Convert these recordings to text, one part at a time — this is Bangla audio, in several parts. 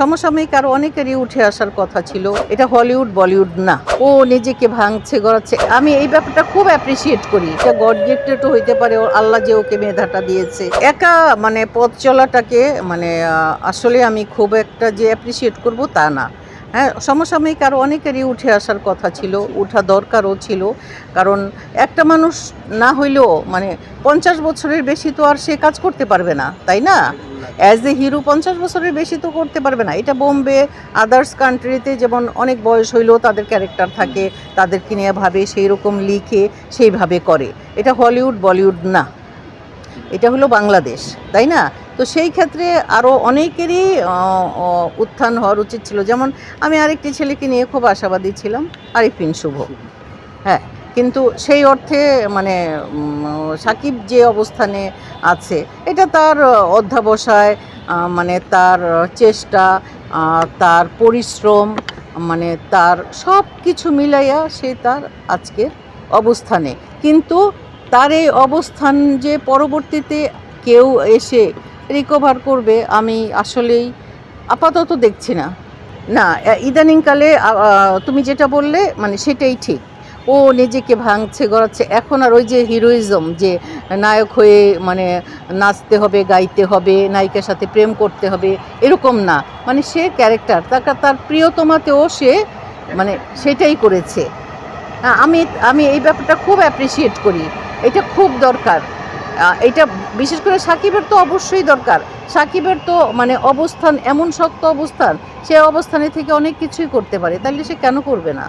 সমসাময়িক আরো অনেকেরই উঠে আসার কথা ছিল। এটা হলিউড বলিউড না, ও নিজেকে ভাঙছে গড়াচ্ছে। আমি এই ব্যাপারটা খুব অ্যাপ্রিসিয়েট করি। এটা গড গিফটেড হইতে পারে, আল্লাহ যে ওকে মেধাটা দিয়েছে। একা পথ চলাটাকে আসলে আমি খুব একটা যে অ্যাপ্রিসিয়েট করব তা না। হ্যাঁ, সমসাময়িক আরো অনেকেরই উঠে আসার কথা ছিল, উঠা দরকারও ছিল। কারণ একটা মানুষ না হইলেও 50 বছরের বেশি তো আর সে কাজ করতে পারবে না, তাই না? অ্যাজ এ হিরো 50 বছরের বেশি তো করতে পারবে না। এটা বোম্বে, আদার্স কান্ট্রিতে যেমন অনেক বয়স হইলেও তাদের ক্যারেক্টার থাকে, তাদেরকে নিয়ে ভাবে, সেই রকম লিখে সেইভাবে করে। এটা হলিউড বলিউড না, এটা হলো বাংলাদেশ, তাই না? তো সেই ক্ষেত্রে আরও অনেকেরই উত্থান হওয়ার উচিত ছিল। যেমন আমি আরেকটি ছেলেকে নিয়ে খুব আশাবাদী ছিলাম, আরিফিন শুভ। হ্যাঁ, কিন্তু সেই অর্থে সাকিব যে অবস্থানে আছে, এটা তার অধ্যবসায়, তার চেষ্টা, তার পরিশ্রম, তার সব কিছু মিলাইয়া সে তার আজকের অবস্থানে। কিন্তু তার এই অবস্থান যে পরবর্তীতে কেউ এসে রিকভার করবে, আমি আসলেই আপাতত দেখছি না। না, ইদানিংকালে তুমি যেটা বললে সেটাই ঠিক। ও নিজেকে ভাঙছে গড়াচ্ছে। এখন আর ওই যে হিরোইজম, যে নায়ক হয়ে নাচতে হবে, গাইতে হবে, নায়িকার সাথে প্রেম করতে হবে, এরকম না। সে ক্যারেক্টার, তার প্রিয়তমাতেও সে সেটাই করেছে। আমি আমি এই ব্যাপারটা খুব অ্যাপ্রিসিয়েট করি। এটা খুব দরকার। এটা বিশেষ করে সাকিবের তো অবশ্যই দরকার। সাকিবের তো অবস্থান এমন শক্ত অবস্থান, সে অবস্থানে থেকে অনেক কিছুই করতে পারে, তাহলে সে কেন করবে না?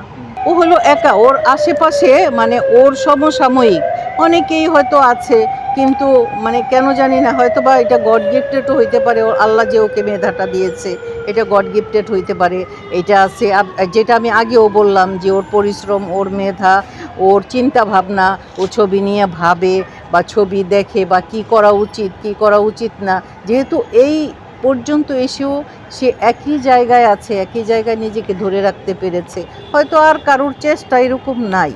ও হলো একা, ওর আশেপাশে ওর সমসাময়িক অনেকেই হয়তো আছে, কিন্তু কেন জানি না, হয়তো বা এটা গড গিফটেডও হইতে পারে, ওর আল্লাহ যে ওকে মেধাটা দিয়েছে, এটা গড গিফটেড হইতে পারে। এটা আছে যেটা আমি আগেও বললাম, যে ওর পরিশ্রম, ওর মেধা, ওর চিন্তা ভাবনা, ও ছবি নিয়ে ভাবে বা ছবি দেখে বা কী করা উচিত, কী করা উচিত না। যেহেতু এই পর্যন্ত এসেও সে একই জায়গায় আছে, একই জায়গায় নিজেকে ধরে রাখতে পেরেছে, হয়তো আর কারোর চেষ্টা এরকম নাই।